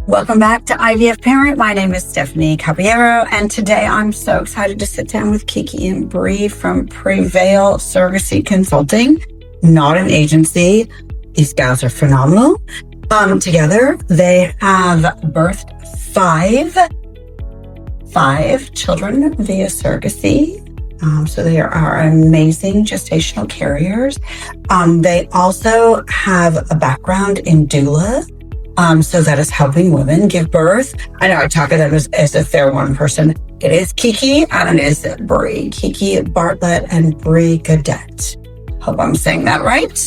Welcome back to IVF Parent. My name is Stephanie Caballero, and today I'm so excited to sit down with Kiki and Bree from Prevail Surrogacy Consulting, not an agency. These gals are phenomenal. Together, they have birthed five children via surrogacy. So they are amazing gestational carriers. They also have a background in doula. So that is helping women give birth. I know I talk of them as if they're one person. It is Kiki and it is Bree. Kiki Bartlett and Bree Gadet. Hope I'm saying that right.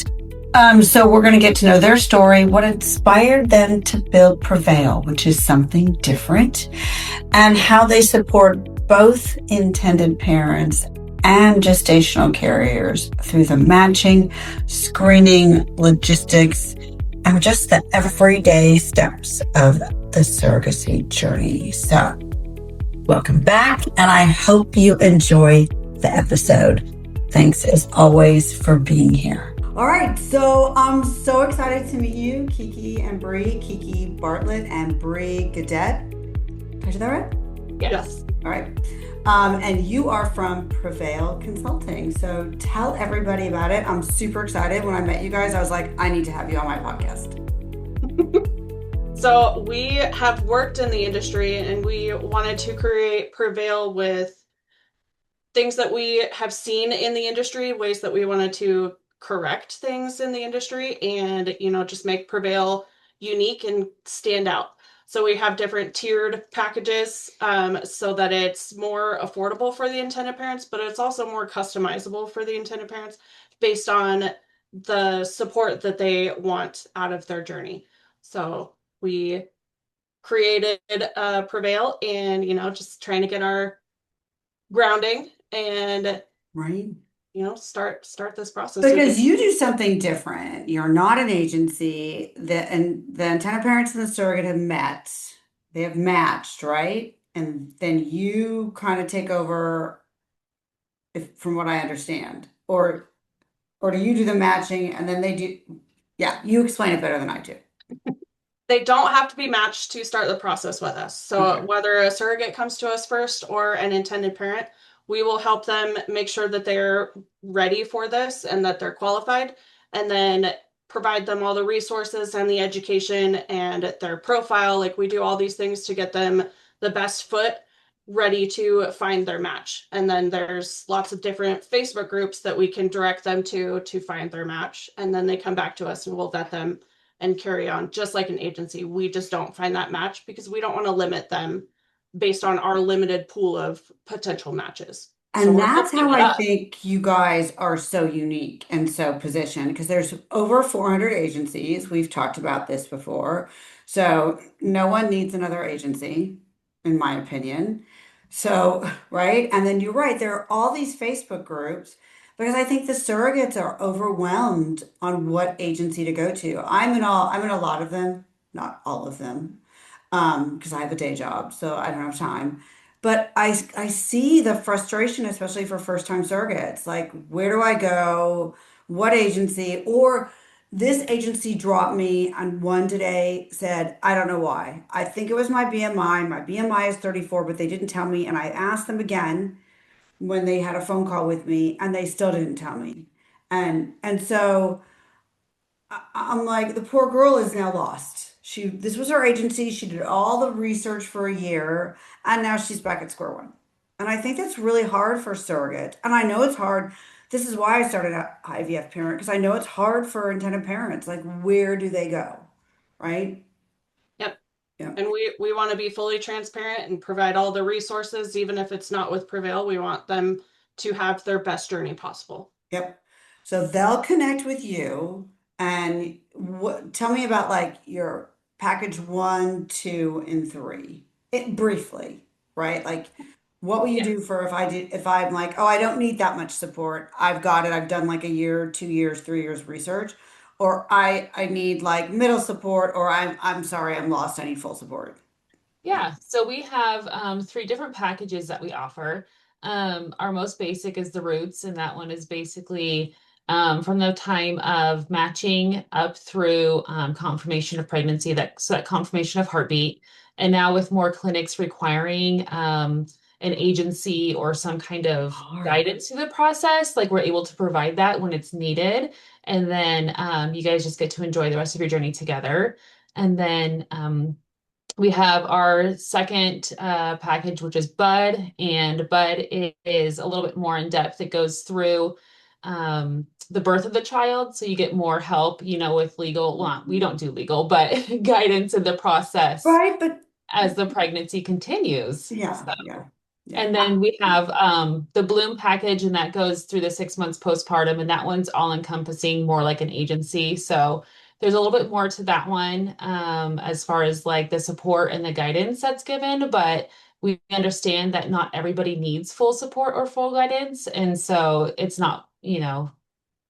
So we're going to get to know their story, what inspired them to build Prevail, which is something different, and how they support both intended parents and gestational carriers through the matching, screening, logistics, and just the everyday steps of the surrogacy journey. So, welcome back, and I hope you enjoy the episode. Thanks as always for being here. All right, so I'm so excited to meet you, Kiki and Bree, Kiki Bartlett and Bree Gadet. Did I do that right? Yes. All right. And you are from Prevail Consulting. So tell everybody about it. I'm super excited. When I met you guys, I was like, I need to have you on my podcast. So we have worked in the industry and we wanted to create Prevail with things that we have seen in the industry, ways that we wanted to correct things in the industry and, just make Prevail unique and stand out. So we have different tiered packages so that it's more affordable for the intended parents, but it's also more customizable for the intended parents based on the support that they want out of their journey. So we created Prevail and, just trying to get our grounding and right. Start this process. Because you do something different. You're not an agency. And the intended parents and the surrogate have met. They have matched, right? And then you kind of take over, from what I understand. Or do you do the matching and then they do? Yeah, you explain it better than I do. They don't have to be matched to start the process with us. So Okay. whether a surrogate comes to us first or an intended parent, we will help them make sure that they're ready for this and that they're qualified, and then provide them all the resources and the education and their profile. Like, we do all these things to get them the best foot ready to find their match. And then there's lots of different Facebook groups that we can direct them to find their match. And then they come back to us and we'll vet them and carry on just like an agency. We just don't find that match because we don't want to limit them based on our limited pool of potential matches. And that's how I think you guys are so unique and so positioned, because there's over 400 agencies. We've talked about this before. So no one needs another agency, in my opinion. So, right. And then you're right. There are all these Facebook groups because I think the surrogates are overwhelmed on what agency to go to. I'm in a lot of them, not all of them, because I have a day job, so I don't have time. But I see the frustration, especially for first time surrogates. Like, where do I go? What agency? Or this agency dropped me, and one today said, I don't know why. I think it was my BMI. My BMI is 34, but they didn't tell me. And I asked them again when they had a phone call with me, and they still didn't tell me. And so I'm like, the poor girl is now lost. This was her agency. She did all the research for a year, and now she's back at square one. And I think that's really hard for surrogate. And I know it's hard. This is why I started at IVF parent, because I know it's hard for intended parents. Like, where do they go? Right? Yep. Yeah. And we want to be fully transparent and provide all the resources, even if it's not with Prevail. We want them to have their best journey possible. Yep. So they'll connect with you, and tell me about like your package one, two, and three. It briefly, right? Like, what will you do for if I'm like, oh, I don't need that much support. I've got it. I've done like a year, 2 years, 3 years research, or I need like middle support, or I'm sorry, I'm lost. I need full support. Yeah, so we have three different packages that we offer. Our most basic is the Roots, and that one is basically from the time of matching up through confirmation of pregnancy, that confirmation of heartbeat. And now with more clinics requiring an agency or some kind of Hard. guidance to the process, like we're able to provide that when it's needed. And then you guys just get to enjoy the rest of your journey together. And then we have our second package, which is Bud, and Bud is a little bit more in depth. It goes through the birth of the child, so you get more help, with legal. Well, we don't do legal, but guidance in the process Right, but as the pregnancy continues. yeah, yeah, yeah. And then we have the Bloom package, and that goes through the 6 months postpartum, and that one's all encompassing, more like an agency. So there's a little bit more to that one as far as like the support and the guidance that's given, but we understand that not everybody needs full support or full guidance. And so it's not,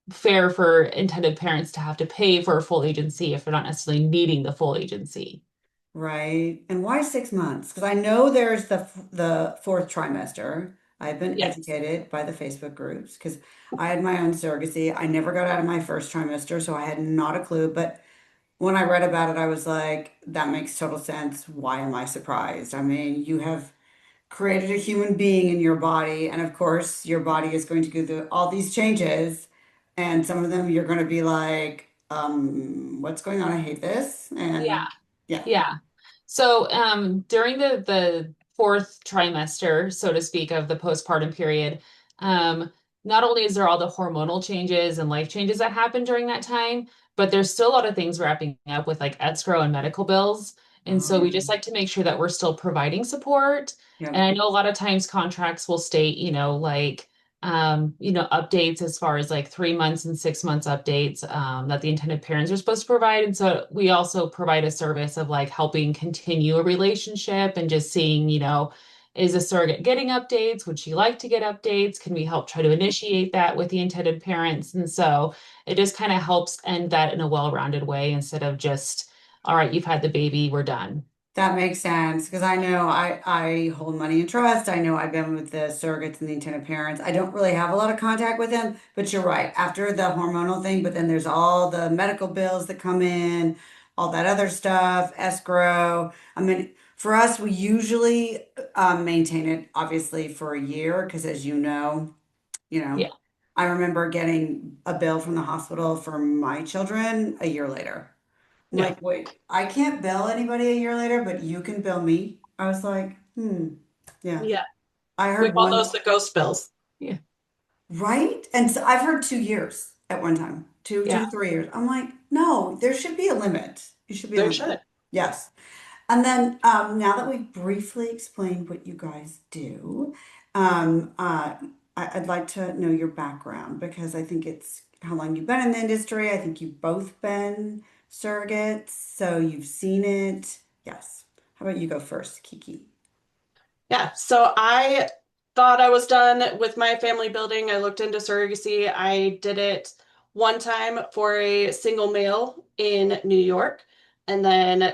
fair for intended parents to have to pay for a full agency if they're not necessarily needing the full agency. Right. And why 6 months? Because I know there's the fourth trimester. I've been Yes. educated by the Facebook groups because I had my own surrogacy. I never got out of my first trimester, so I had not a clue. But when I read about it, I was like, that makes total sense. Why am I surprised? I mean, you have created a human being in your body, and of course, your body is going to go through all these changes, and some of them you're going to be like, what's going on? I hate this. Yeah. And yeah. Yeah. So during the fourth trimester, so to speak, of the postpartum period, um, not only is there all the hormonal changes and life changes that happen during that time, but there's still a lot of things wrapping up with like escrow and medical bills. And so we just Um, like to make sure that we're still providing support. yeah, And I know a lot of times contracts will state, like updates as far as like 3 months and 6 months updates that the intended parents are supposed to provide. And so we also provide a service of like helping continue a relationship and just seeing, is a surrogate getting updates? Would she like to get updates? Can we help try to initiate that with the intended parents? And so it just kind of helps end that in a well-rounded way instead of just, all right, you've had the baby, we're done. that makes sense because I know I hold money in trust. I know I've been with the surrogates and the intended parents. I don't really have a lot of contact with them, but you're right. After the hormonal thing, but then there's all the medical bills that come in, all that other stuff, escrow. I mean, for us, we usually maintain it obviously for a year because as you know, Yeah. I remember getting a bill from the hospital for my children a year later. I'm Yeah. like, wait, I can't bill anybody a year later, but you can bill me. I was like, yeah. Yeah. I We heard call one, those the ghost bills. Yeah. right? And so I've heard 2 years at one time, two Yeah. to 3 years. I'm like, no, there should be a limit. It should be a There limit. should. Yes. And then now that we've briefly explained what you guys do, um, uh, I'd like to know your background because I think it's how long you've been in the industry. I think you've both been surrogates, so you've seen it. Yes. How about you go first, Kiki? Yeah. So I thought I was done with my family building. I looked into surrogacy. I did it one time for a single male in New York, and then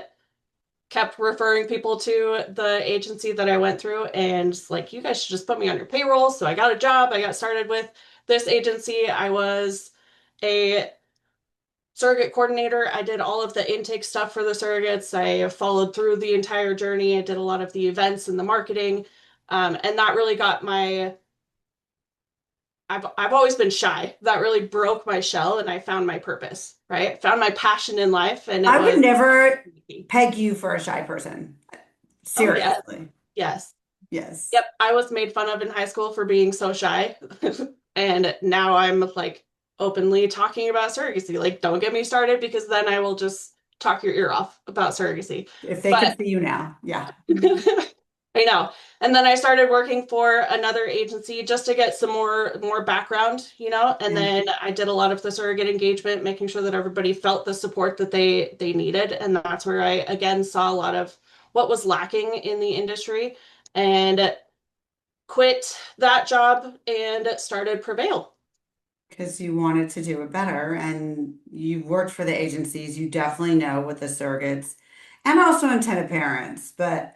kept referring people to the agency that I went through and like, you guys should just put me on your payroll. So I got a job. I got started with this agency. I was a surrogate coordinator. I did all of the intake stuff for the surrogates. I followed through the entire journey. I did a lot of the events and the marketing. And that really got I've always been shy. That really broke my shell and I found my purpose, right? Found my passion in life and it I would was never peg you for a shy person. oh yes, Seriously. yes. Yes. Yep, I was made fun of in high school for being so shy. And now I'm like openly talking about surrogacy. Like, don't get me started because then I will just talk your ear off about surrogacy. If they could But see you now. Yeah. I know. And then I started working for another agency just to get some more background, and Yeah. then I did a lot of the surrogate engagement, making sure that everybody felt the support that they needed. And that's where I again saw a lot of what was lacking in the industry and quit that job and started Prevail. Because you wanted to do it better and you worked for the agencies, you definitely know what the surrogates and also intended parents, but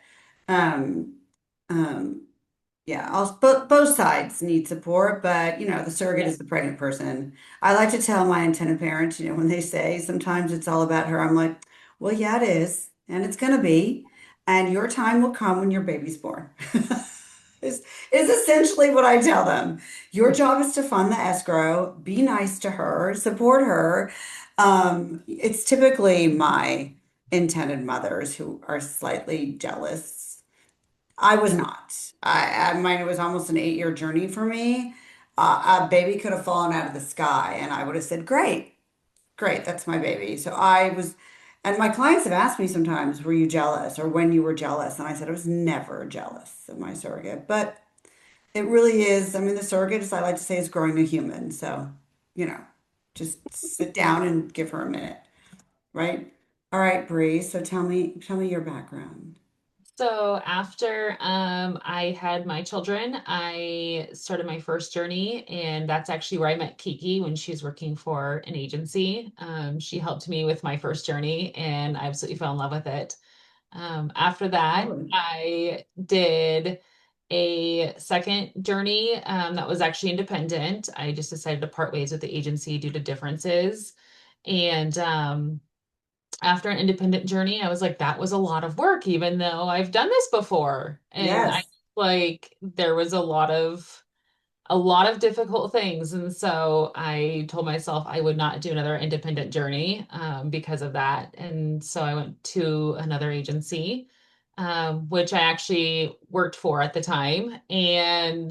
um, um, Yeah, both sides need support, but the surrogate Yeah. is the pregnant person. I like to tell my intended parents, when they say sometimes it's all about her, I'm like, well, yeah, it is, and it's gonna be, and your time will come when your baby's born. Is essentially what I tell them. Your job is to fund the escrow, be nice to her, support her. It's typically my intended mothers who are slightly jealous. I was not. Mine, it was almost an 8-year journey for me. A baby could have fallen out of the sky, and I would have said, "Great, great, that's my baby." So I was, and my clients have asked me sometimes, "Were you jealous?" or "When you were jealous?" And I said, "I was never jealous of my surrogate." But it really is. I mean, the surrogate, as I like to say, is growing a human. So, you know, just sit down and give her a minute, right? All right, Bree. So tell me your background. So after I had my children, I started my first journey, and that's actually where I met Kiki when she was working for an agency. She helped me with my first journey, and I absolutely fell in love with it. After that, Oh, I did a second journey that was actually independent. I just decided to part ways with the agency due to differences. And after an independent journey, I was like, that was a lot of work, even though I've done this before. And I yes. like there was a lot of difficult things. And so I told myself I would not do another independent journey because of that. And so I went to another agency, which I actually worked for at the time. And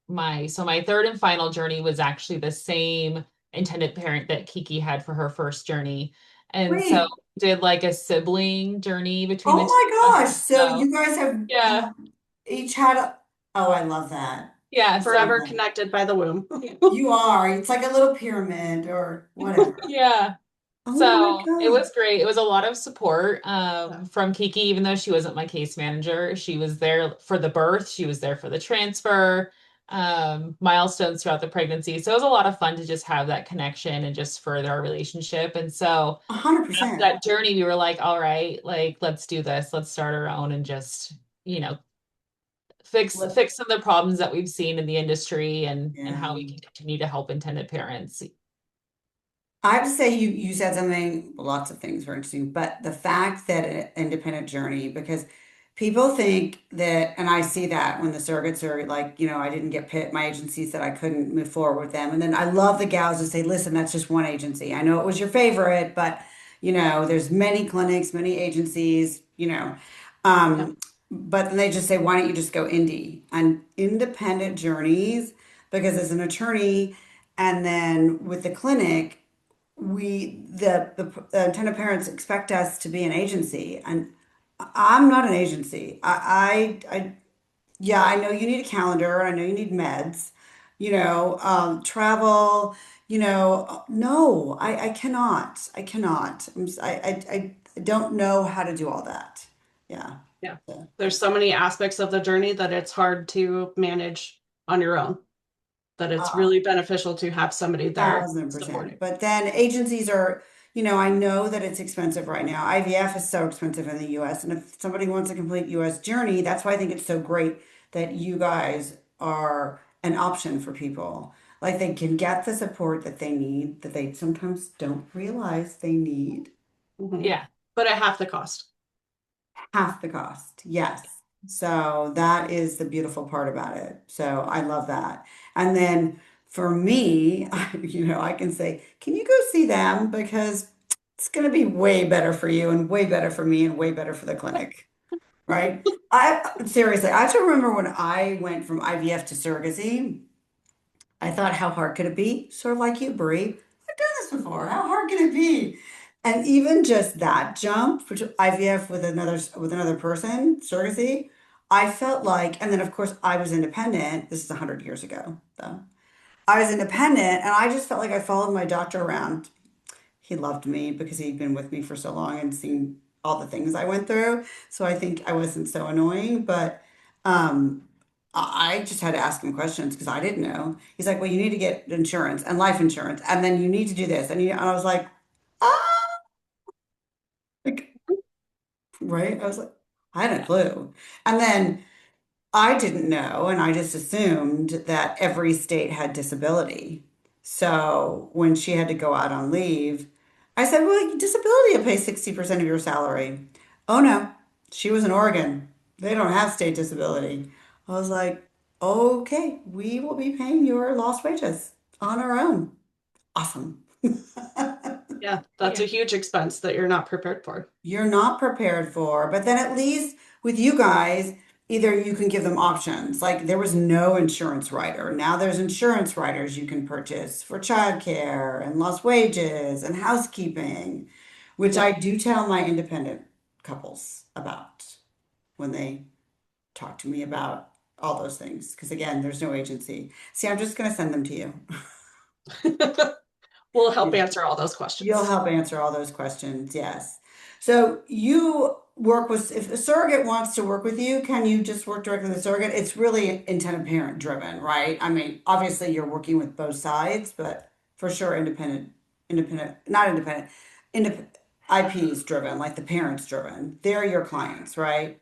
my third and final journey was actually the same intended parent that Kiki had for her first journey. And so Wait. did like a sibling journey between the Oh two of my us. gosh. So So you guys have yeah. each had oh, I love that. Yeah. I So love Forever that. connected by the womb. You are. It's like a little pyramid or whatever. yeah. Oh my So it God. was great. It was a lot of support Yeah. from Kiki, even though she wasn't my case manager. She was there for the birth, she was there for the transfer, milestones throughout the pregnancy. So it was a lot of fun to just have that connection and just further our relationship. And so A hundred after percent. that journey, we were like, all right, like let's do this. Let's start our own and just, you know, fix some of the problems that we've seen in the industry and how we Yeah. can continue to help intended parents. I have to say you said something, lots of things were interesting, but the fact that an independent journey, because people think that, and I see that when the surrogates are like, I didn't get picked, my agency said I couldn't move forward with them. And then I love the gals who say, listen, that's just one agency. I know it was your favorite, but there's many clinics, many agencies, Yeah. um, but then they just say, why don't you just go indie? And independent journeys, because as an attorney, and then with the clinic, the intended parents expect us to be an agency, and I'm not an agency. Yeah, I know you need a calendar, I know you need meds, travel, no, I cannot. I don't know how to do all that. Yeah. Yeah. So, There's so many aspects of the journey that it's hard to manage on your own, that it's uh, really beneficial to have somebody there 1000%. supporting. But then agencies are, I know that it's expensive right now. IVF is so expensive in the US. And if somebody wants a complete US journey, that's why I think it's so great that you guys are an option for people. Like they can get the support that they need, that they sometimes don't realize they need. Mhm. Yeah. But at half the cost. Half the cost. Yes. So that is the beautiful part about it. So I love that. And then for me, I can say, can you go see them? Because it's going to be way better for you and way better for me and way better for the clinic. Right? I have to remember when I went from IVF to surrogacy. I thought, how hard could it be? Sort of like you, Brie. I've done this before. How hard can it be? And even just that jump, which IVF with another person, surrogacy, I felt like, and then of course I was independent. This is 100 years ago, though. I was independent, and I just felt like I followed my doctor around. He loved me because he'd been with me for so long and seen all the things I went through. So I think I wasn't so annoying, but um, I just had to ask him questions because I didn't know. He's like, "Well, you need to get insurance and life insurance, and then you need to do this." And I was like, "Ah," like, right? I was like, I had a clue. And then I didn't know, and I just assumed that every state had disability. So when she had to go out on leave, I said, well, disability will pay 60% of your salary. Oh no, she was in Oregon. They don't have state disability. I was like, okay, we will be paying your lost wages on our own. Awesome. Yeah, that's Yeah. a huge expense that you're not prepared for. You're not prepared for. But then at least with you guys, either you can give them options. Like there was no insurance rider. Now there's insurance riders you can purchase for childcare and lost wages and housekeeping, which I Yep. do tell my independent couples about when they talk to me about all those things. Because again, there's no agency. See, I'm just going to send them to you. We'll help answer all those You'll questions. help answer all those questions, yes. So you work with, if a surrogate wants to work with you, can you just work directly with the surrogate? It's really intent of parent driven, right? I mean, obviously you're working with both sides, but for sure not independent, independent, IPs driven, like the parents driven. They're your clients, right?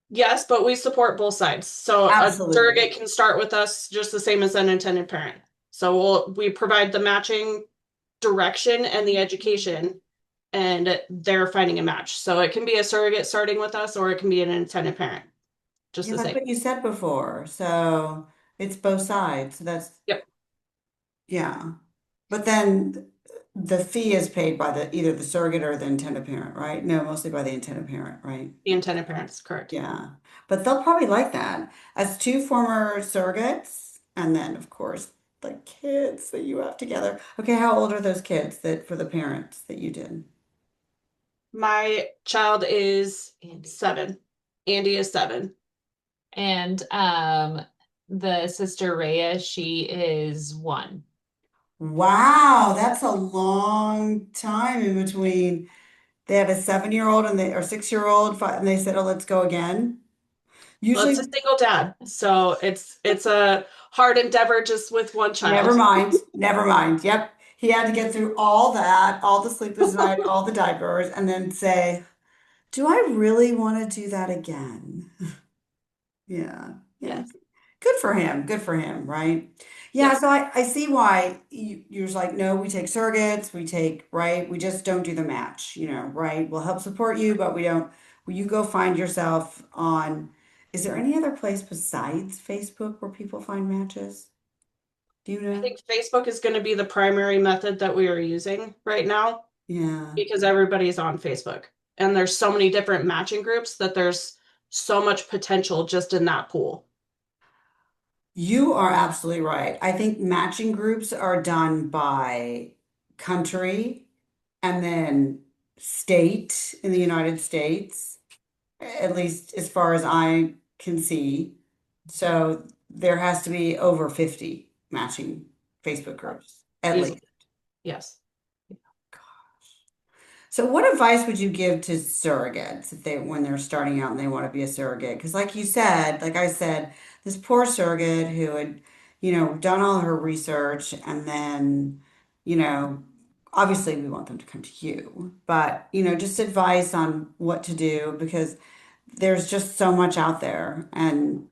Yes, but we support both sides. So a Absolutely. surrogate can start with us just the same as an intended parent. So we provide the matching direction and the education, and they're finding a match. So it can be a surrogate starting with us, or it can be an intended parent, just Yeah, the that's same. what you said before. So it's both sides. So that's, Yep, yeah. But then the fee is paid by the either the surrogate or the intended parent, right? No, mostly by the intended parent, right? the intended parents, correct. Yeah. But they'll probably like that. As two former surrogates, and then of course the kids that you have together. Okay, how old are those kids that for the parents that you did? My child is 7. Andy is 7. And the sister Rhea, she is 1. Wow, that's a long time in between. They had a 7-year-old and they or 6-year-old, and they said, "Oh, let's go again." Well, it's a Usually, single dad, so it's a hard endeavor just with one never child. mind. Never mind. Yep. He had to get through all that, all the sleepless night, all the diapers, and then say, do I really want to do that again? Yeah. Yeah. Yes. Good for him. Good for him, right? Yeah, Yep. so I see why you're just like, no, we take surrogates, we take, right? We just don't do the match, right? We'll help support you, but we don't, will you go find yourself on, is there any other place besides Facebook where people find matches? Do you I know? think Facebook is going to be the primary method that we are using right now Yeah. because everybody's on Facebook. And there's so many different matching groups that there's so much potential just in that pool. You are absolutely right. I think matching groups are done by country and then state in the United States, at least as far as I can see. So there has to be over 50 matching Facebook groups, at Easily. least. Yes. So what advice would you give to surrogates if they when they're starting out and they want to be a surrogate? Because like you said, like I said, this poor surrogate who had, done all her research and then, you know, obviously we want them to come to you, but just advice on what to do because there's just so much out there and,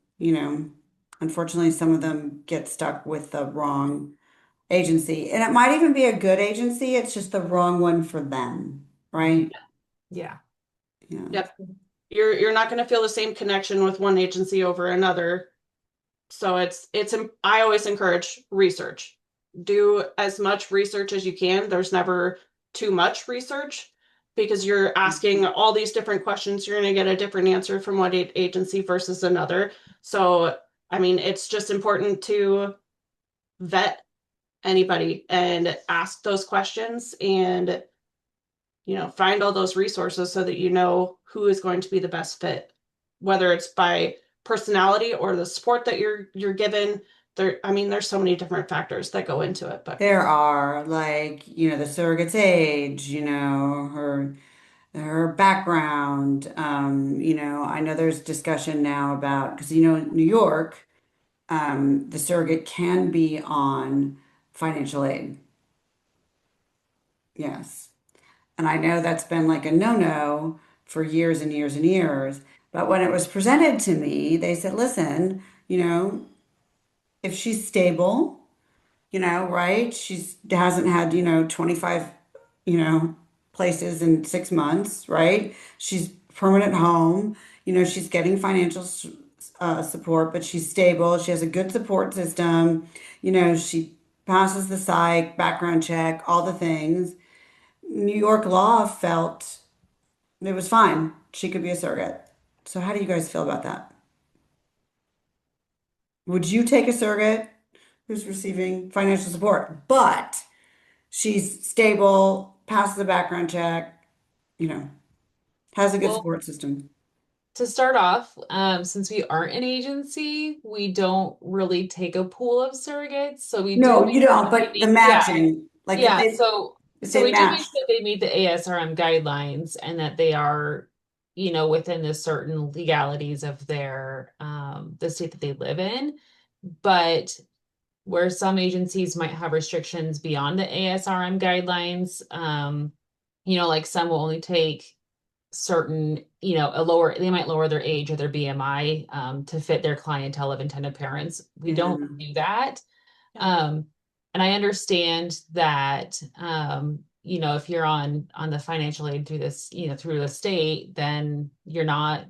unfortunately some of them get stuck with the wrong agency. And it might even be a good agency, it's just the wrong one for them, right? Yeah. Yeah. Yep. You're not going to feel the same connection with one agency over another. So I always encourage research. Do as much research as you can. There's never too much research because you're asking all these different questions. You're going to get a different answer from one agency versus another. So, I mean, it's just important to vet anybody and ask those questions and find all those resources so that you know who is going to be the best fit, whether it's by personality or the support that you're given. I mean, there's so many different factors that go into it, but There are like, the surrogate's age, her background. I know there's discussion now about because in New York, the surrogate can be on financial aid. Yes. And I know that's been like a no-no for years and years and years. But when it was presented to me, they said, listen, if she's stable, right? She's hasn't had, 25, you know, places in 6 months, right? She's permanent home, she's getting financial support, but she's stable. She has a good support system. She passes the psych, background check, all the things. New York law felt it was fine. She could be a surrogate. So how do you guys feel about that? Would you take a surrogate who's receiving financial support, but she's stable, passes the background check, you know, has a good Well, support system? to start off, since we aren't an agency, we don't really take a pool of surrogates. So we do No, make you sure don't, that they but the meet, yeah, matching, like if yeah. they if So they we do make match, sure they meet the ASRM guidelines and that they are, within the certain legalities of their the state that they live in. But where some agencies might have restrictions beyond the ASRM guidelines, like some will only take certain, they might lower their age or their BMI to fit their clientele of intended parents. We don't yeah, do that. Yeah. Um, and I understand that, if you're on the financial aid through this, through the state, then you're not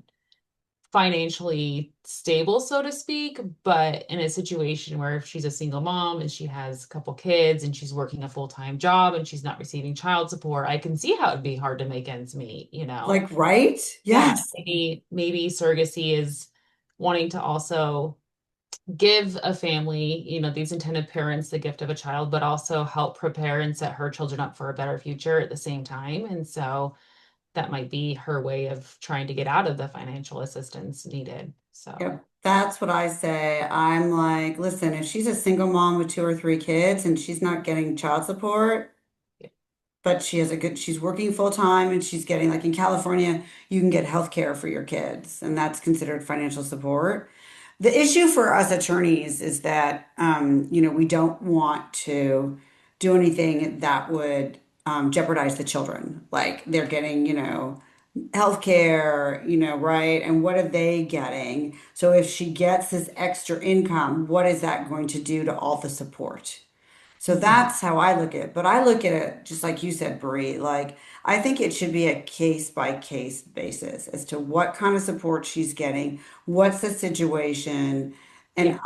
financially stable, so to speak. But in a situation where if she's a single mom and she has a couple kids and she's working a full-time job and she's not receiving child support, I can see how it'd be hard to make ends meet. like right? Yeah, Yes. maybe surrogacy is wanting to also give a family, these intended parents the gift of a child, but also help prepare and set her children up for a better future at the same time. And so that might be her way of trying to get out of the financial assistance needed. So, Yep. That's what I say. I'm like, listen, if she's a single mom with two or three kids and she's not getting child support, yeah, but she's working full time and she's getting, like in California, you can get health care for your kids, and that's considered financial support. The issue for us attorneys is that, we don't want to do anything that would jeopardize the children. Like they're getting, healthcare, right? And what are they getting? So if she gets this extra income, what is that going to do to all the support? So mhm, that's how I look at it. But I look at it just like you said, Bree, like I think it should be a case by case basis as to what kind of support she's getting, what's the situation. yeah, And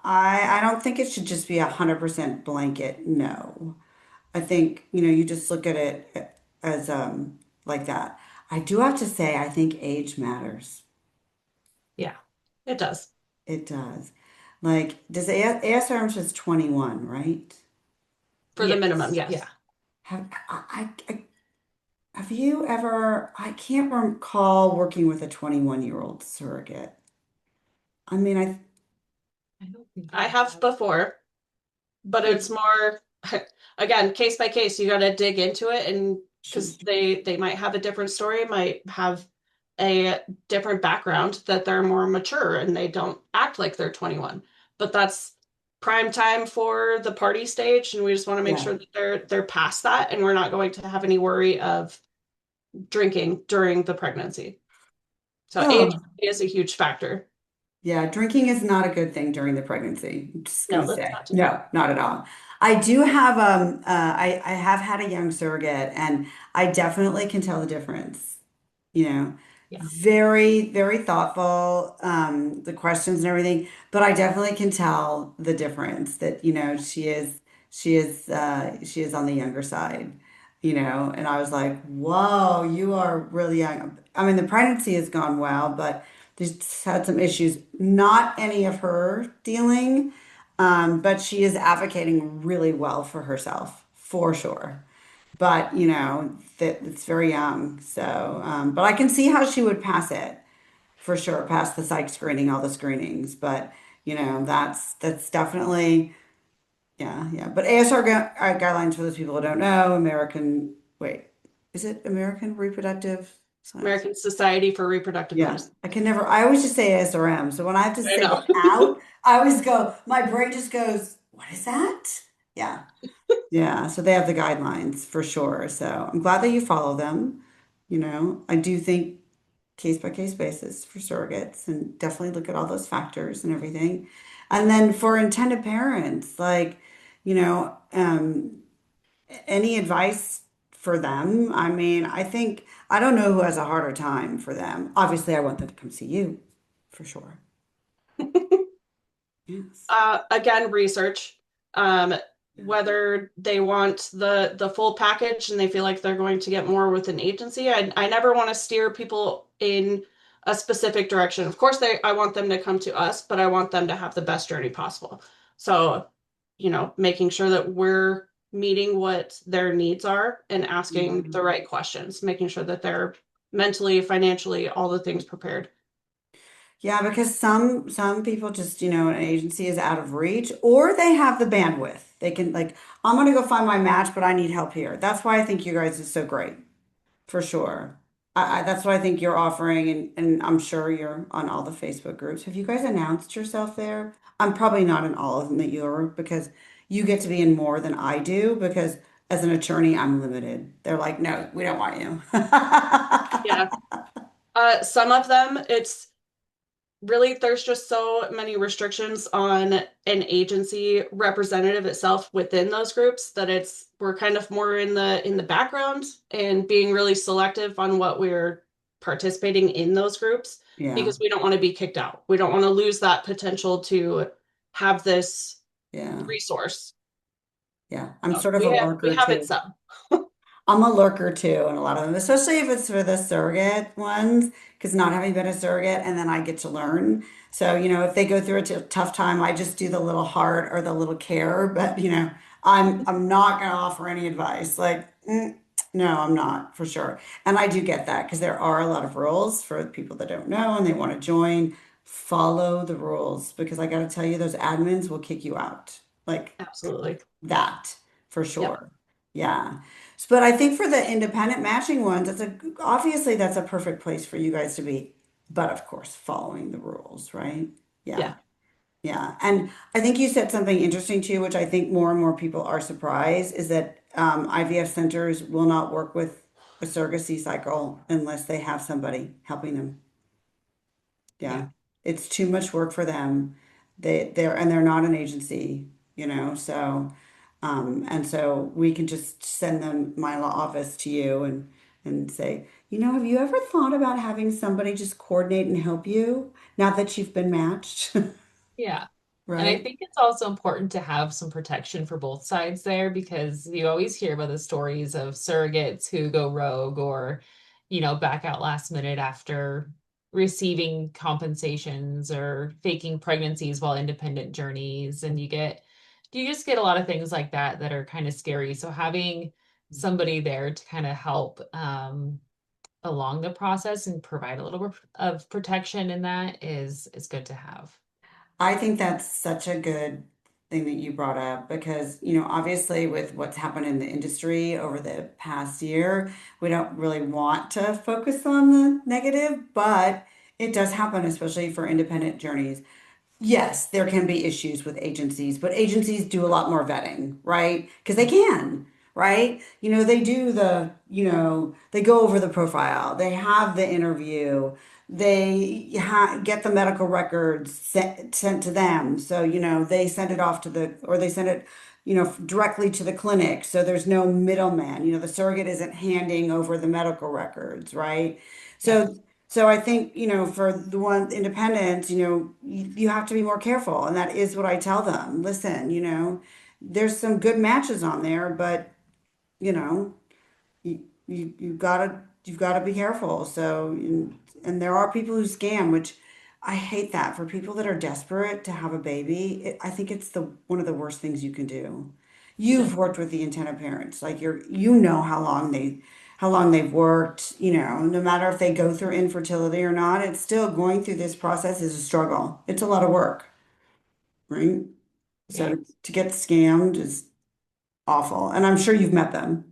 I don't think it should just be 100% blanket no. I think, you just look at it as like that. I do have to say, I think age matters. yeah. It does. It does. Like, does ASRM says 21, right? For the minimum, Yes, yeah. yes. Have you ever, I can't recall working with a 21-year-old surrogate. I mean, I don't think I I have have. before, but Yeah, it's more again, case by case. You got to dig into it, and should, because they might have a different story, might have a different background, that they're more mature and they don't act like they're 21. But that's prime time for the party stage, and we just want to make yeah. sure that they're past that, and we're not going to have any worry of drinking during the pregnancy. So age Oh, is a huge factor. yeah, drinking is not a good thing during the pregnancy. I'm just No, gonna let's say. not do that. No, not at all. I do have I have had a young surrogate and I definitely can tell the difference. You know, yeah, very, very thoughtful, the questions and everything, but I definitely can tell the difference that, she is on the younger side, and I was like, whoa, you are really young. I mean, the pregnancy has gone well, but there's had some issues, not any of her dealing, but she is advocating really well for herself, for sure. But that it's very young. So, but I can see how she would pass it for sure, pass the psych screening, all the screenings. But that's definitely, yeah, yeah. But ASR guidelines, for those people who don't know, wait, is it American Reproductive Science? American Society for Reproductive Yeah, Medicine. I can never, I always just say ASRM. So when I have to I say know. it out, I always go, my brain just goes, what is that? Yeah. Yeah, so they have the guidelines for sure. So I'm glad that you follow them. I do think case by case basis for surrogates and definitely look at all those factors and everything. And then for intended parents, like, you know, any advice for them? I mean, I think I don't know who has a harder time for them. Obviously, I want them to come see you for sure. Yes. Again, research. Um, Whether they want the full package and they feel like they're going to get more with an agency. I never want to steer people in a specific direction. Of course, I want them to come to us, but I want them to have the best journey possible. So, making sure that we're meeting what their needs are and asking the Mhm. right questions, making sure that they're mentally, financially, all the things prepared. Yeah, because some people just, an agency is out of reach or they have the bandwidth. They can like, I'm gonna go find my match, but I need help here. That's why I think you guys is so great. For sure. That's what I think you're offering, and I'm sure you're on all the Facebook groups. Have you guys announced yourself there? I'm probably not in all of them that you're because you get to be in more than I do because as an attorney, I'm limited. They're like, no, we don't want you. Yeah. Some of them, it's really there's just so many restrictions on an agency representative itself within those groups that we're kind of more in the background and being really selective on what we're participating in those groups Yeah, because we don't want to be kicked out. We don't want to lose that potential to have this yeah, resource. yeah. I'm So sort of a we lurker have it too. some. I'm a lurker too, and a lot of them, especially if it's for the surrogate ones, because not having been a surrogate, and then I get to learn. So, if they go through a tough time, I just do the little heart or the little care, but I'm not going to offer any advice. Like, no, I'm not for sure. And I do get that because there are a lot of rules for people that don't know and they want to join. Follow the rules because I got to tell you, those admins will kick you out. Like Absolutely. that for Yep. sure. Yeah. But I think for the independent matching ones, obviously that's a perfect place for you guys to be. But of course, following the rules, right? Yeah. Yeah. Yeah. And I think you said something interesting too, which I think more and more people are surprised, is that IVF centers will not work with a surrogacy cycle unless they have somebody helping them. Yeah. Yeah. It's too much work for them. They're not an agency, and so we can just send them my law office to you and say, have you ever thought about having somebody just coordinate and help you now that you've been matched? Yeah. And I Right? think it's also important to have some protection for both sides there because you always hear about the stories of surrogates who go rogue or, back out last minute after receiving compensations or faking pregnancies while independent journeys. And you just get a lot of things like that that are kind of scary. So having somebody there to kind of help along the process and provide a little bit of protection in that is good to have. I think that's such a good thing that you brought up because, obviously with what's happened in the industry over the past year, we don't really want to focus on the negative, but it does happen, especially for independent journeys. Yes, there can be issues with agencies, but agencies do a lot more vetting, right? Because they can, right? They do they go over the profile, they have the interview, they get the medical records sent to them. So, they send it off or they send it, directly to the clinic. So there's no middleman. The surrogate isn't handing over the medical records, right? Yeah. So so I think, for the one independents, you have to be more careful. And that is what I tell them. Listen, there's some good matches on there, but you know, you've gotta be careful. So, and there are people who scam, which I hate that for people that are desperate to have a baby. I think it's the one of the worst things you can do. You've worked with the intended parents, like you know how long they've worked, no matter if they go through infertility or not, it's still going through this process is a struggle. It's a lot of work, right? So Yeah. to get scammed is awful. And I'm sure you've met them.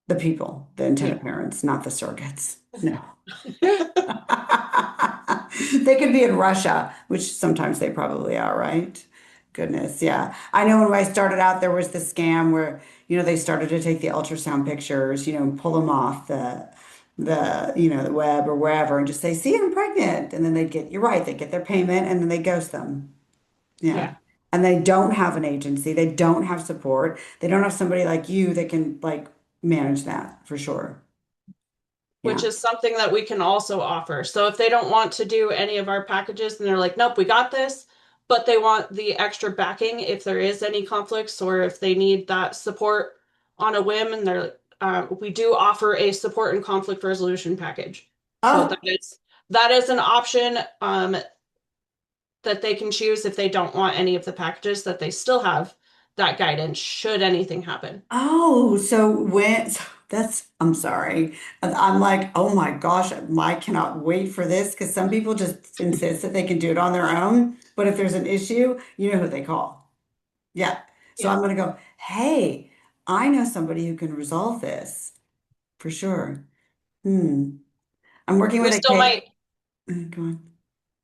The people, the Yeah. intended parents, not the surrogates. No. They could be in Russia, which sometimes they probably are, right? Goodness, yeah. I know when I started out, there was the scam where, they started to take the ultrasound pictures, and pull them off the web or wherever and just say, see, I'm pregnant. And then you're right, they get their payment and then they ghost them. Yeah. Yeah. And they don't have an agency. They don't have support. They don't have somebody like you that can like manage that for sure. which Yeah. is something that we can also offer. So if they don't want to do any of our packages, then they're like, nope, we got this. But they want the extra backing if there is any conflicts or if they need that support on a whim, and we do offer a support and conflict resolution package. So Oh, that is an option that they can choose if they don't want any of the packages, that they still have that guidance should anything happen. oh, so I'm sorry. I'm like, oh my gosh, I cannot wait for this because some people just insist that they can do it on their own. But if there's an issue, you know who they call. Yeah. So Yeah. I'm going to go, hey, I know somebody who can resolve this for sure. Hmm. I'm working We with a still case. might Go on.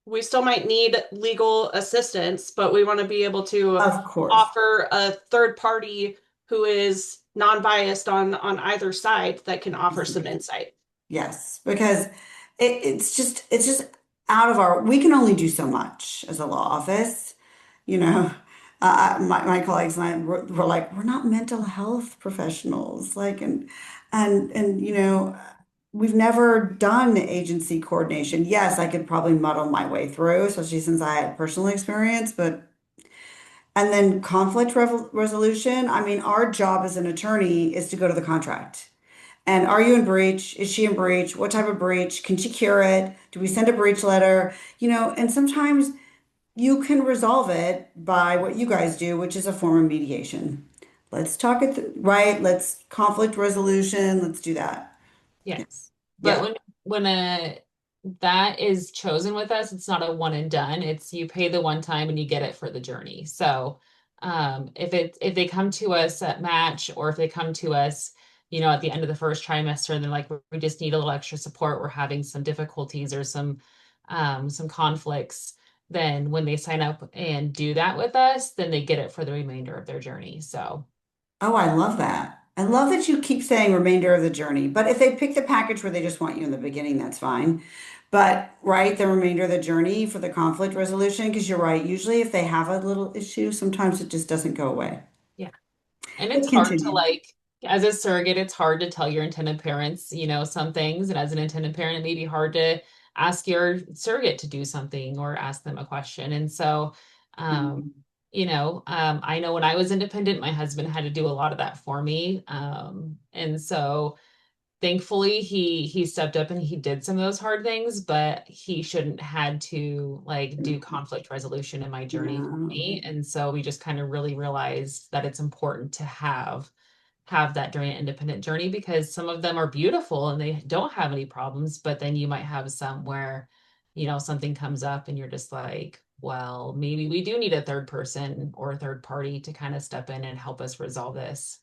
we still might need legal assistance, but we want to be able to Of course. offer a third party who is non-biased on either side that can offer some insight. Yes, because it's just out of we can only do so much as a law office. You know, my colleagues and I were like, we're not mental health professionals. Like, and we've never done agency coordination. Yes, I could probably muddle my way through, especially since I had personal experience, but and then conflict resolution. I mean, our job as an attorney is to go to the contract. And are you in breach? Is she in breach? What type of breach? Can she cure it? Do we send a breach letter? And sometimes you can resolve it by what you guys do, which is a form of mediation. Let's talk it right. Let's conflict resolution. Let's do that. Yes. But Yeah. when a that is chosen with us, it's not a one and done. It's you pay the one time and you get it for the journey. So if they come to us at match or if they come to us, at the end of the first trimester and they're like, we just need a little extra support, we're having some difficulties or some conflicts, then when they sign up and do that with us, then they get it for the remainder of their journey. So Oh, I love that. I love that you keep saying remainder of the journey. But if they pick the package where they just want you in the beginning, that's fine. But right, the remainder of the journey for the conflict resolution, because you're right. Usually, if they have a little issue, sometimes it just doesn't go away. yeah. And But it's hard to continue. like, as a surrogate, it's hard to tell your intended parents, some things. And as an intended parent, it may be hard to ask your surrogate to do something or ask them a question. And so, um, Mhm. I know when I was independent, my husband had to do a lot of that for me. And so thankfully he stepped up and he did some of those hard things, but he shouldn't had to like do conflict resolution in my journey for No. me. And so we just kind of really realized that it's important to have that during an independent journey because some of them are beautiful and they don't have any problems, but then you might have some where something comes up and you're just like, well, maybe we do need a third person or a third party to kind of step in and help us resolve this.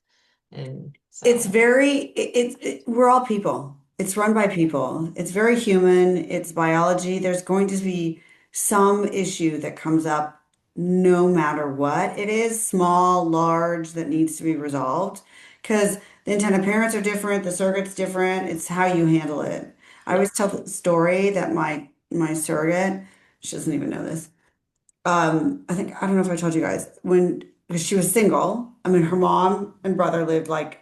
And It's so very, we're all people. It's run by people. It's very human. It's biology. There's going to be some issue that comes up no matter what it is, small, large, that needs to be resolved. Because the intended parents are different, the surrogate's different. It's how you handle it. I yeah. always tell the story that my surrogate, she doesn't even know this. I don't know if I told you guys, because she was single. I mean, her mom and brother lived like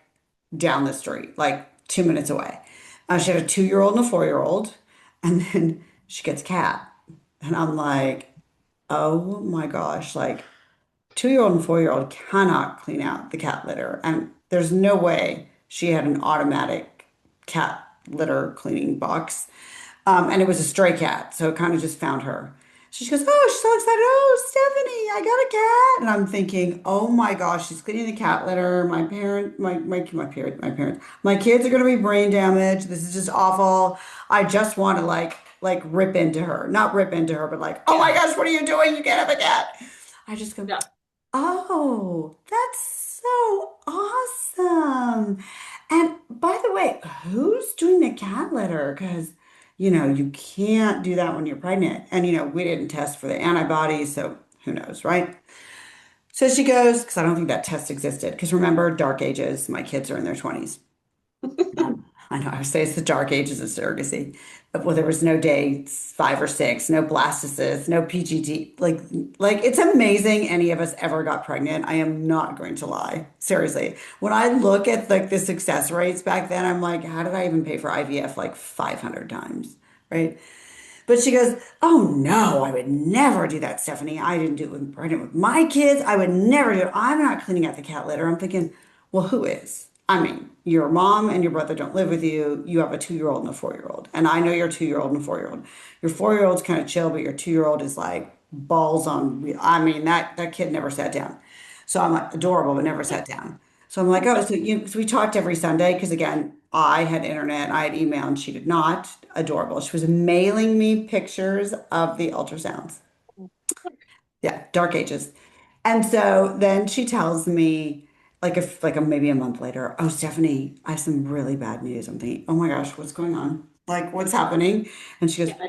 down the street, like 2 minutes away. She had a 2-year-old and a 4-year-old, and then she gets a cat. And I'm like, oh my gosh, like 2-year-old and 4-year-old cannot clean out the cat litter. And there's no way she had an automatic cat litter cleaning box. And it was a stray cat, so it kind of just found her. So she goes, oh, she's so excited. Oh, Stephanie, I got a cat. And I'm thinking, oh my gosh, she's cleaning the cat litter. My kids are going to be brain damaged. This is just awful. I just want to like rip into her, not rip into her, but like, oh my Yeah. gosh, what are you doing? You can't have a cat. I just go, Yeah. oh, that's so awesome. And by the way, who's doing the cat litter? Because, you can't do that when you're pregnant. And, we didn't test for the antibodies, so who knows, right? So she goes, because I don't think that test existed. Because remember, dark ages, my kids are in their 20s. I know, I would say it's the dark ages of surrogacy. Well, there was no day 5 or 6, no blastocysts, no PGT. Like it's amazing any of us ever got pregnant. I am not going to lie. Seriously. When I look at like the success rates back then, I'm like, how did I even pay for IVF like 500 times? Right. But she goes, "Oh no, I would never do that, Stephanie. I didn't do it with pregnant with my kids. I would never do it. I'm not cleaning out the cat litter." I'm thinking, well, who is? I mean, your mom and your brother don't live with you. You have a 2-year-old and a 4-year-old. And I know your 2-year-old and a 4-year-old. Your 4-year-old's kind of chill, but your 2-year-old is like balls on wheel. I mean, that kid never sat down. So I'm like adorable, but never sat down. So I'm like, oh, so we talked every Sunday because again, I had internet, I had email, and she did not. Adorable. She was mailing me pictures of the ultrasounds. Yeah, dark ages. And so then she tells me, maybe a month later, oh, Stephanie, I have some really bad news. I'm thinking, oh my gosh, what's going on? Like, what's happening? And she goes, Yeah.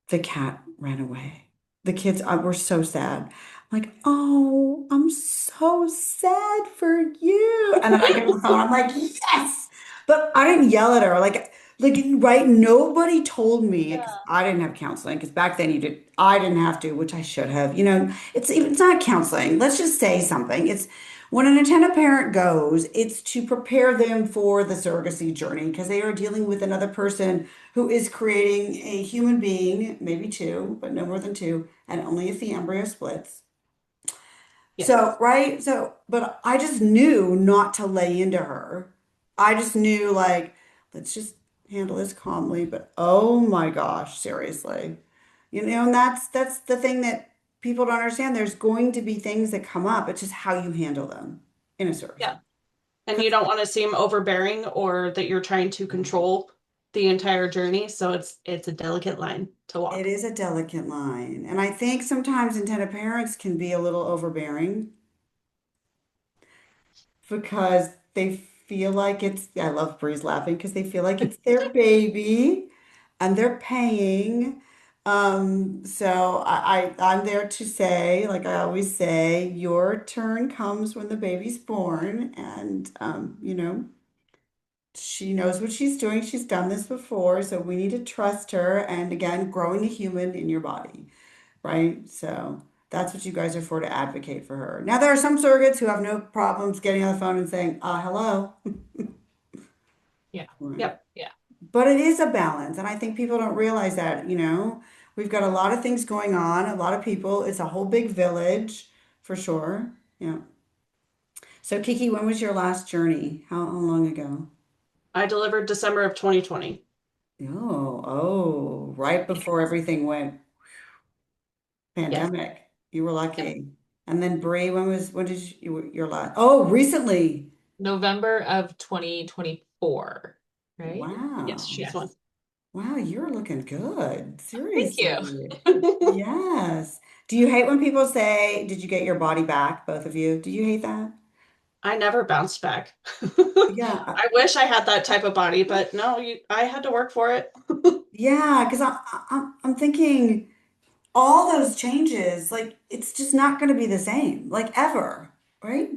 the cat ran away. The kids were so sad. I'm like, oh, I'm so sad for you. And then I get on the phone. I'm like, yes. But I didn't yell at her. Right? Nobody told me because Yeah. I didn't have counseling. Because back then you did. I didn't have to, which I should have. It's not counseling. Let's just say something. It's when an intended parent goes, it's to prepare them for the surrogacy journey because they are dealing with another person who is creating a human being, maybe two, but no more than two, and only if the embryo splits. So, Yes. right? So, but I just knew not to lay into her. I just knew, like, let's just handle this calmly. But oh my gosh, seriously. And that's the thing that people don't understand. There's going to be things that come up. It's just how you handle them in a Yeah. surrogacy. And you 'Cause don't want to seem overbearing or that you're trying to control the entire journey. So it's a delicate line to it walk. is a delicate line. And I think sometimes intended parents can be a little overbearing because they feel like I love Bree's laughing because they feel like it's their baby and they're paying. I'm there to say, like I always say, your turn comes when the baby's born. And, she knows what she's doing. She's done this before. So we need to trust her. And again, growing a human in your body, right? So that's what you guys are for, to advocate for her. Now, there are some surrogates who have no problems getting on the phone and saying, hello. Yeah. Right. Yep. Yeah. But it is a balance. And I think people don't realize that. We've got a lot of things going on, a lot of people. It's a whole big village for sure. Yeah. So, Kiki, when was your last journey? How long ago? I delivered December of 2020. Right before everything went Yes. pandemic. You were Yep. lucky. And then Bree, when did your last? Oh, recently. November of 2024, right? Yes, Wow. she's one. Yes. Wow, you're looking good. Thank you. Seriously. Yes. Do you hate when people say, "Did you get your body back, both of you?" Do you hate that? I never bounced back. Yeah. I wish I had that type of body, but no, I had to work for it. Yeah, because I'm thinking all those changes, like it's just not going to be the same, like ever, right?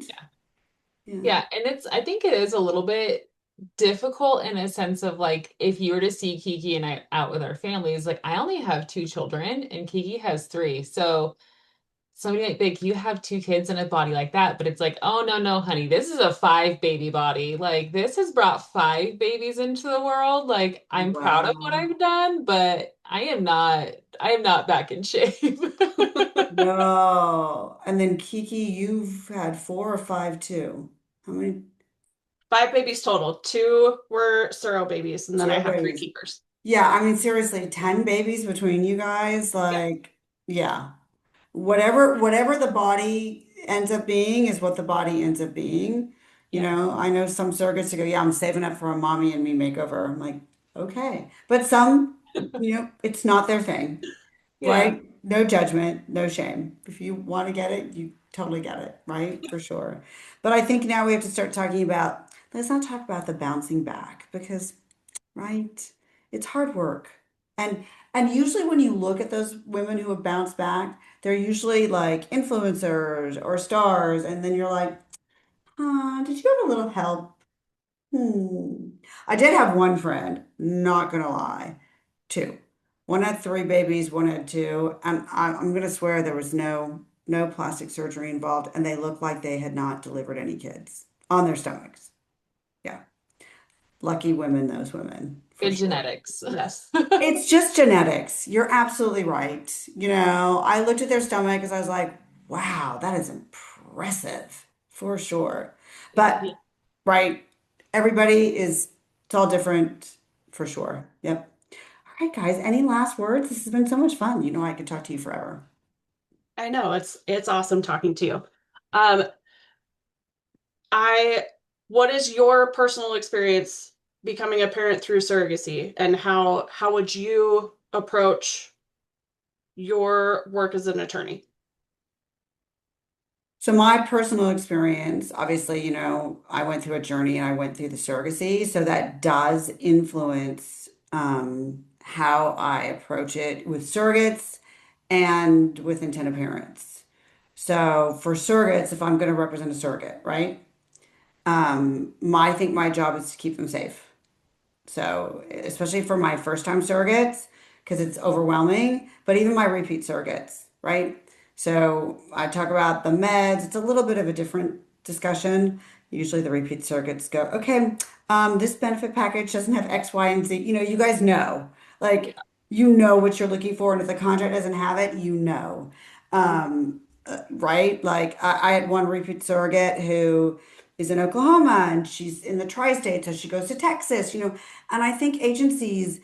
Yeah. Yeah, and I think it is a little bit difficult in a sense of like if you were to see Kiki and I out with our families, like I only have two children and Kiki has three. So somebody like you have two kids in a body like that, but it's like, oh no, no, honey, this is a five baby body. Like this has brought five babies into the world. Like I'm proud of what Wow. I've done, but I am not back in shape. No. And then Kiki, you've had 4 or 5 too. How many? 5 babies total. Two were Suro babies, and then I Zero have three babies. keepers. Yeah, I mean, seriously, 10 babies between you guys, Yeah. like, yeah. Whatever the body ends up being is what the body ends up being. Yeah. I know some surrogates who go, yeah, I'm saving up for a mommy and me makeover. I'm like, okay. But some, it's not their thing, Yeah. right? No judgment, no shame. If you want to get it, you totally get it, right? For sure. But I think now we have to start talking about, let's not talk about the bouncing back because right? It's hard work. And and usually when you look at those women who have bounced back, they're usually like influencers or stars, and then you're like, did you have a little help? Hmm. I did have one friend, not gonna lie, two. One had three babies, one had two, and I'm gonna swear there was no plastic surgery involved, and they looked like they had not delivered any kids on their stomachs. Yeah, lucky women, those women, for Good sure. genetics. Yes. It's just genetics. You're absolutely right. I looked at their stomach because I was like, wow, that is impressive for sure. But, Yeah. right, it's all different for sure. Yep. All right, guys, any last words? This has been so much fun. I could talk to you forever. I know it's awesome talking to you. Um, I what is your personal experience becoming a parent through surrogacy, and how would you approach your work as an attorney? So my personal experience, obviously, I went through a journey and I went through the surrogacy, so that does influence how I approach it with surrogates and with intended parents. So for surrogates, if I'm going to represent a surrogate, right? I think my job is to keep them safe. So, especially for my first time surrogates, because it's overwhelming, but even my repeat surrogates, right? So, I talk about the meds. It's a little bit of a different discussion. Usually, the repeat surrogates go, okay, this benefit package doesn't have X, Y, and Z. You guys know, like, what you're looking for, and if the contract doesn't have it, you know. Right? Like, I had one repeat surrogate who is in Oklahoma and she's in the tri-state, so she goes to Texas, and I think agencies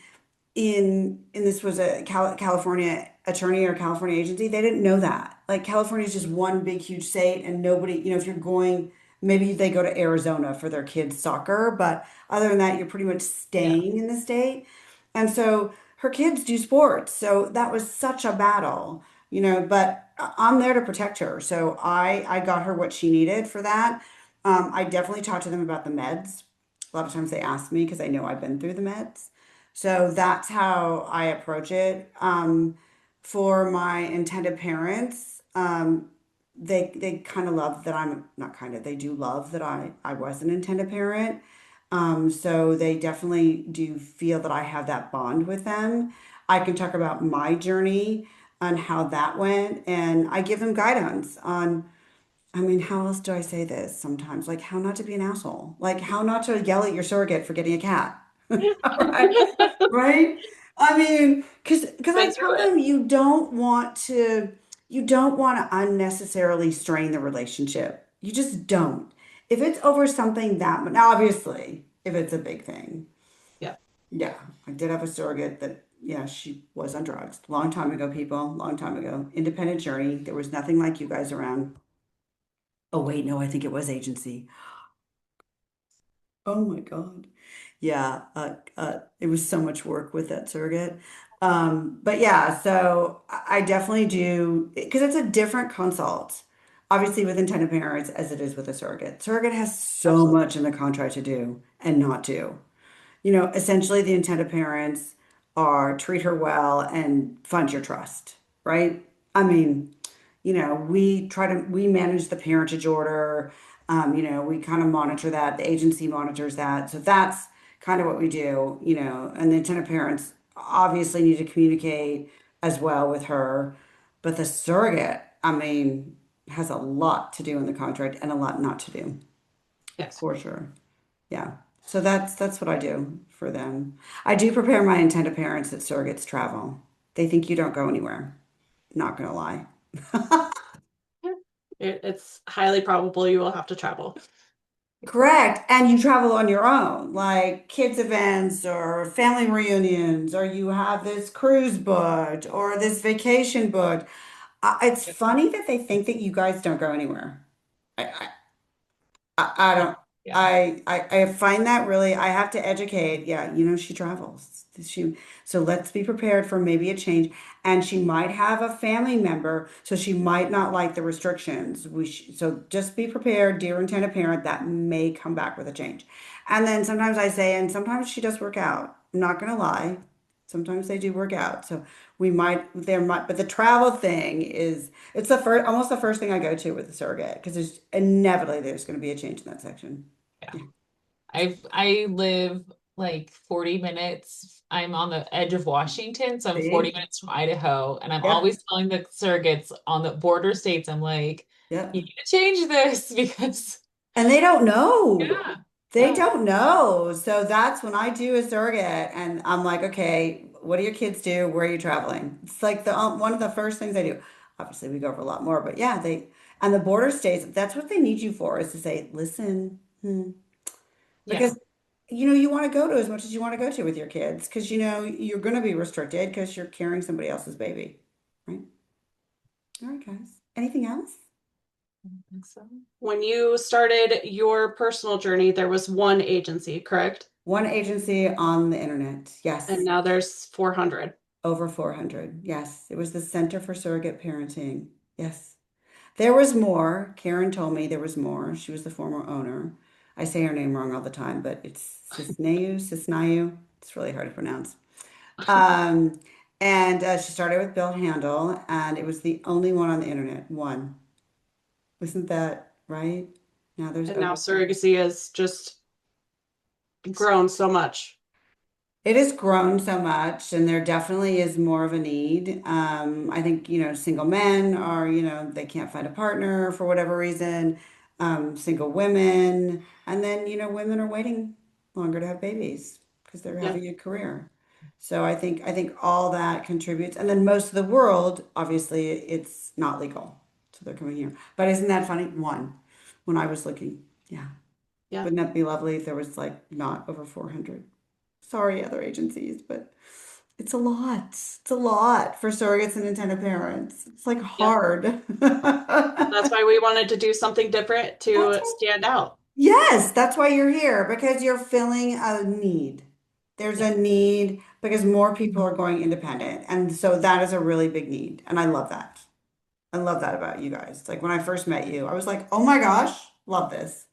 in this was a California attorney or California agency, they didn't know that. Like California is just one big huge state and nobody, if you're going, maybe they go to Arizona for their kids' soccer, but other than that, you're pretty much Yeah. staying in the state. And so her kids do sports. So that was such a battle, but I'm there to protect her. So I got her what she needed for that. I definitely talked to them about the meds. A lot of times they ask me because they know I've been through the meds. So that's how I approach it. For my intended parents, they kind of love that I'm not kind of, they do love that I was an intended parent. So they definitely do feel that I have that bond with them. I can talk about my journey and how that went, and I give them guidance on, I mean, how else do I say this sometimes? Like how not to be an asshole, like how not to yell at your surrogate for getting a cat. Right? Right? I mean, because I Been through tell it. them you don't want to unnecessarily strain the relationship. You just don't. If it's over something now obviously, if it's a big thing. Yeah. Yeah, I did have a surrogate that, yeah, she was on drugs. Long time ago, people, long time ago. Independent journey. There was nothing like you guys around. Oh wait, no, I think it was agency. Oh my God. Yeah, it was so much work with that surrogate. But yeah, so I definitely do because it's a different consult, obviously with intended parents as it is with a surrogate. Surrogate has so Absolutely. much in the contract to do and not do. Essentially the intent of parents are treat her well and fund your trust, right? I mean, we manage the parentage order. We kind of monitor that. The agency monitors that. So that's kind of what we do, and the intent of parents obviously need to communicate as well with her. But the surrogate, I mean, has a lot to do in the contract and a lot not to do, Yes. for sure. Yeah. So that's what I do for them. I do prepare my intended parents that surrogates travel. They think you don't go anywhere. Not gonna lie. It's highly probable you will have to travel. Correct. And you travel on your own, like kids events or family reunions, or you have this cruise booked or this vacation booked. It's Yep. funny that they think that you guys don't go anywhere. I Yeah. don't. Yeah. I find that really. I have to educate. Yeah, she travels. So let's be prepared for maybe a change. And she might have a family member, so she might not like the restrictions. So just be prepared, dear intended parent. That may come back with a change. And then sometimes I say, and sometimes she does work out. I'm not gonna lie. Sometimes they do work out. So but the travel thing is, it's almost the first thing I go to with the surrogate because there's inevitably going to be a change in that section. Yeah. Yeah. I live like 40 minutes. I'm on the edge of Washington, so I'm 40 See? minutes from Idaho, and I'm Yep. always telling the surrogates on the border states, I'm like, you Yep. need to change this because And they don't know. yeah, They yeah, don't know. So that's when I do a surrogate and I'm like, okay, what do your kids do? Where are you traveling? It's like the one of the first things I do. Obviously, we go over a lot more, but yeah, they and the border states, that's what they need you for is to say, listen, yeah, because you want to go to as much as you want to go to with your kids because you're going to be restricted because you're carrying somebody else's baby, right? All right, guys. Anything else? I think so. When you started your personal journey, there was one agency, correct? One agency on the internet. And Yes. now there's 400. Over 400. Yes. It was the Center for Surrogate Parenting. Yes. There was more. Karen told me there was more. She was the former owner. I say her name wrong all the time, but it's Cisnayu. It's really hard to pronounce. Um, and she started with Bill Handel, and it was the only one on the internet. One. Isn't that right? Now there's And now over. surrogacy has just grown so much. It has grown so much, and there definitely is more of a need. I think, single men are, they can't find a partner for whatever reason. Single women, and then, women are waiting longer to have babies because they're Yeah, having a career. So I think all that contributes. And then most of the world, obviously, it's not legal. So they're coming here. But isn't that funny? One, when I was looking, yeah. yeah, Wouldn't that be lovely if there was like not over 400? Sorry, other agencies, but it's a lot. It's a lot for surrogates and intended parents. It's like yeah. hard. That's why we wanted to do something different That's to why, stand out. yes, that's why you're here because you're filling a need. There's Yeah, a need because more people are going independent. And so that is a really big need. And I love that. I love that about you guys. Like when I first met you, I was like, oh my gosh, love this.